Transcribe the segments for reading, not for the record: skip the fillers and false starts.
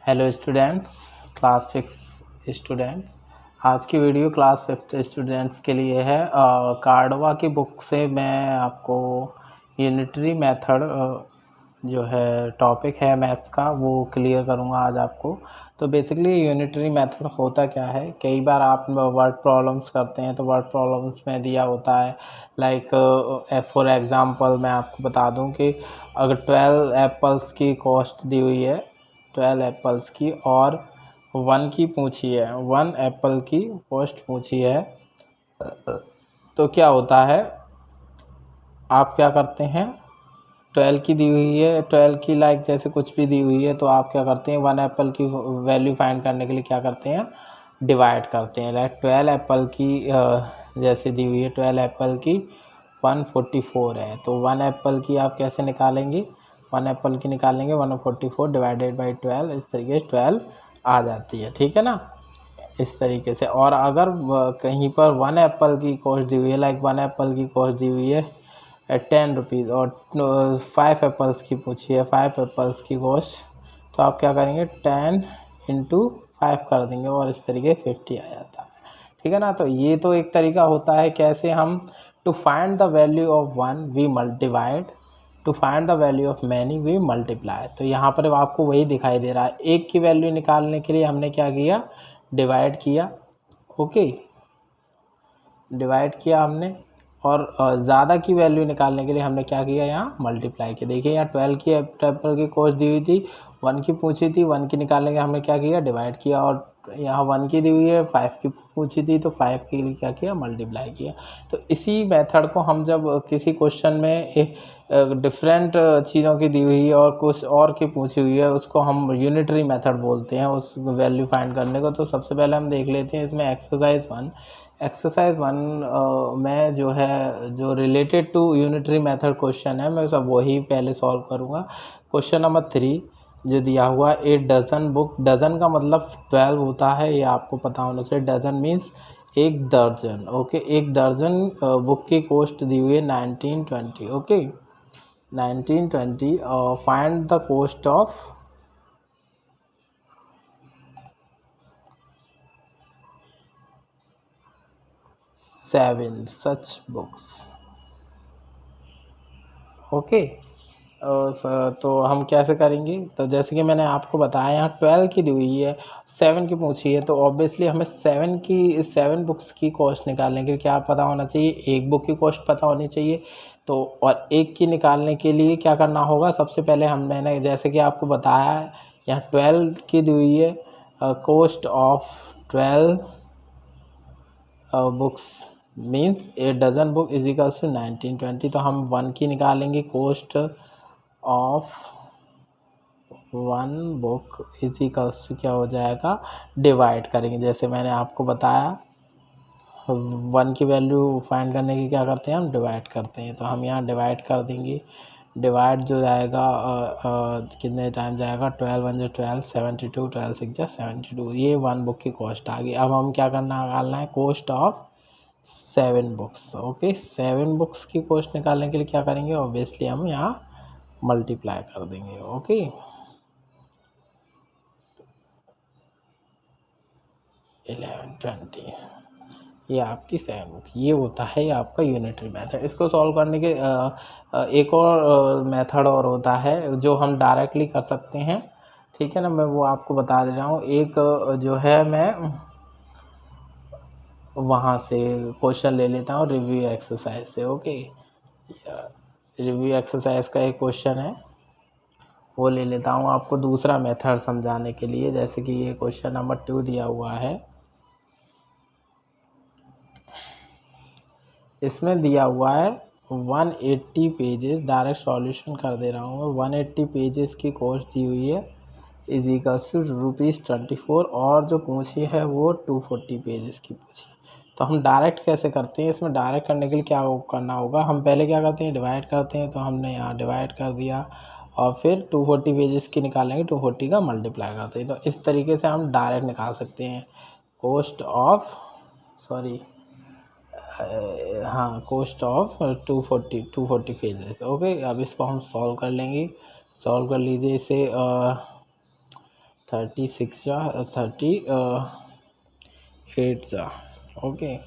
Hello students, class 6 students. आज की video class 5 students के लिए है। कार्डवा की बुक से मैं आपको यूनिटरी मेथड जो है टॉपिक है मैथ्स का वो क्लियर करूँगा आज आपको। तो बेसिकली यूनिटरी मेथड होता क्या है, कई बार आप वर्ड प्रॉब्लम्स करते हैं तो वर्ड प्रॉब्लम्स में दिया होता है लाइक फॉर एग्ज़ाम्पल मैं आपको बता दूं कि अगर 12 एप्पल्स की कॉस्ट दी हुई है 12 एप्पल्स की और 1 की पूछी है, 1 एप्पल की कॉस्ट पूछी है, तो क्या होता है, आप क्या करते हैं, 12 की दी हुई है, 12 की लाइक जैसे कुछ भी दी हुई है तो आप क्या करते हैं 1 एप्पल की वैल्यू फाइंड करने के लिए क्या करते हैं, डिवाइड करते हैं। लाइक 12 एप्पल की जैसे दी हुई है 12 एप्पल की 144 है, तो 1 एप्पल की आप कैसे निकालेंगे, 1 एप्पल की निकालेंगे 144 डिवाइडेड बाई 12, इस तरीके से 12 आ जाती है, ठीक है ना, इस तरीके से। और अगर कहीं पर 1 एप्पल की कॉस्ट दी हुई है, लाइक 1 एप्पल की कॉस्ट दी हुई है 10 रुपीज़ और 5 एप्पल्स की पूछी है, 5 एप्पल्स की कॉस्ट, तो आप क्या करेंगे 10 इंटू 5 कर देंगे और इस तरीके 50 आ जाता है, ठीक है ना। तो ये तो एक तरीका होता है कैसे हम to find the value of 1 we मल्टीवाइड, to find the value of many we multiply. तो यहाँ पर आपको वही दिखाई दे रहा है, एक की वैल्यू निकालने के लिए हमने क्या किया, डिवाइड किया, ओके, डिवाइड किया हमने, और ज़्यादा की वैल्यू निकालने के लिए हमने क्या किया, यहाँ मल्टीप्लाई किया। देखिए यहाँ 12 की एप्पल की कॉस्ट दी हुई थी, 1 की पूछी थी, 1 की निकालने के हमने क्या किया, डिवाइड किया, और यहाँ 1 की दी हुई है, 5 की पूछी थी तो 5 के लिए क्या किया, मल्टीप्लाई किया। तो इसी मेथड को हम जब किसी क्वेश्चन में एक डिफरेंट चीज़ों की दी हुई है और कुछ और की पूछी हुई है, उसको हम यूनिटरी मेथड बोलते हैं उस वैल्यू फाइंड करने को। तो सबसे पहले हम देख लेते हैं इसमें एक्सरसाइज 1 में जो है, जो related to unitary method question है, मैं सब वही पहले सॉल्व करूँगा। क्वेश्चन नंबर 3 जो दिया हुआ, ए डजन बुक, डजन का मतलब 12 होता है, ये आपको पता होना चाहिए। डजन मीन्स एक दर्जन, ओके, एक दर्जन बुक की कॉस्ट दी हुई है 1920, okay, 1920। Find the cost of 7 such books, okay. तो हम कैसे करेंगे, तो जैसे कि मैंने आपको बताया यहाँ 12 की दी हुई है, 7 की पूछी है, तो ऑब्वियसली हमें 7 बुक्स की कॉस्ट निकालने के लिए क्या पता होना चाहिए, एक बुक की कॉस्ट पता होनी चाहिए। तो और एक की निकालने के लिए क्या करना होगा, सबसे पहले मैंने जैसे कि आपको बताया है यहाँ 12 की दी हुई है, cost of 12 books means a dozen book is equals to 1920। तो हम 1 की निकालेंगे, cost of 1 book is equals to क्या हो जाएगा, डिवाइड करेंगे, जैसे मैंने आपको बताया 1 की वैल्यू फाइंड करने की क्या करते हैं, हम डिवाइड करते हैं। तो हम यहाँ डिवाइड कर देंगे, डिवाइड जो जाएगा कितने टाइम जाएगा, 12 1 12, 72, 12 6 72, ये 1 बुक की कॉस्ट आ गई। अब हम क्या करना निकालना है, cost of 7 books, okay. 7 books की कॉस्ट निकालने के लिए क्या करेंगे, ऑब्वियसली हम यहाँ मल्टीप्लाई कर देंगे, ओके। 11 20, ये आपकी 7 बुक्स, ये होता है आपका यूनिटरी मेथड। इसको सॉल्व करने के एक और मेथड और होता है जो हम डायरेक्टली कर सकते हैं, ठीक है ना, मैं वो आपको बता दे रहा हूँ। एक जो है मैं वहाँ से क्वेश्चन ले लेता हूँ रिव्यू एक्सरसाइज से, ओके। रिव्यू एक्सरसाइज का एक क्वेश्चन है वो ले लेता हूँ आपको दूसरा मेथड समझाने के लिए। जैसे कि ये क्वेश्चन नंबर 2 दिया हुआ है, इसमें दिया हुआ है 180 पेजेस, डायरेक्ट सॉल्यूशन कर दे रहा हूँ मैं। 180 पेजेस की कॉस्ट दी हुई है इज इक्वल्स टू ₹24, और जो पूछी है वो 240 पेजेस की पूछी है। तो हम डायरेक्ट कैसे करते हैं, इसमें डायरेक्ट करने के लिए क्या करना होगा, हम पहले क्या करते हैं, डिवाइड करते हैं। तो हमने यहाँ डिवाइड कर दिया और फिर 240 पेजेस की निकालेंगे, 240 का मल्टीप्लाई करते हैं। तो इस तरीके से हम डायरेक्ट निकाल सकते हैं कॉस्ट ऑफ, सॉरी, हाँ, कॉस्ट ऑफ 240 पेजेस, ओके। अब इसको हम सॉल्व कर लेंगे, सॉल्व कर लीजिए इसे। 36 जा 38 जा, ओके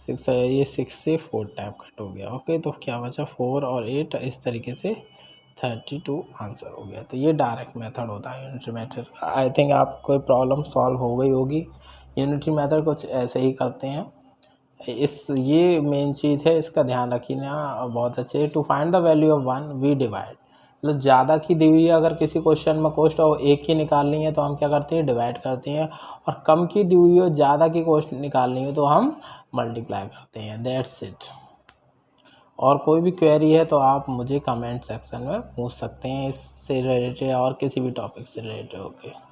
6 है, ये 6 से 4 टाइप कट हो गया। ओके, तो क्या बचा 4 और 8, इस तरीके से 32 आंसर हो गया। तो ये डायरेक्ट मेथड होता है यूनिटरी मेथड। आई थिंक आप कोई प्रॉब्लम सॉल्व हो गई होगी। यूनिटरी मेथड कुछ ऐसे ही करते हैं। ये मेन चीज़ है, इसका ध्यान रखना बहुत अच्छे। To find the value of 1 we divide, मतलब ज़्यादा की दी हुई है अगर किसी क्वेश्चन में कोष्ट और एक ही निकालनी है तो हम क्या करते हैं, डिवाइड करते हैं। और कम की दी हुई हो, ज़्यादा की कोष्ट निकालनी है तो हम मल्टीप्लाई करते हैं। That's it. और कोई भी क्वेरी है तो आप मुझे कमेंट सेक्शन में पूछ सकते हैं इससे रिलेटेड और किसी भी टॉपिक से रिलेटेड। ओके।